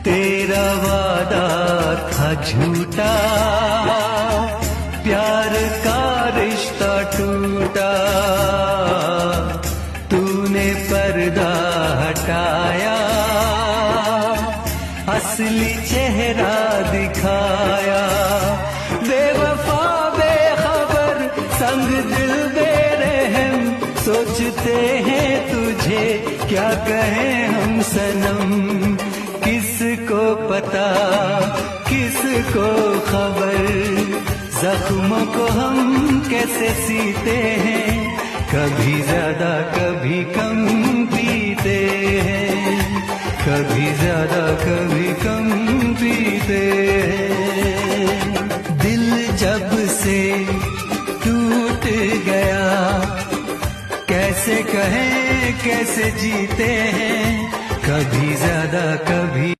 तेरा वादा था झूठा, प्यार का रिश्ता टूटा, तूने पर्दा हटाया, असली चेहरा दिखाया। बेवफा बेखबर संग दिल बेरहम, सोचते हैं तुझे क्या कहें हम सनम। किसको पता किसको खबर, जख्मों को हम कैसे सीते हैं, कभी ज्यादा कभी कम पीते हैं, कभी ज्यादा कभी कम पीते हैं। दिल जब से टूट गया, कैसे कहें कैसे जीते हैं, कभी ज्यादा कभी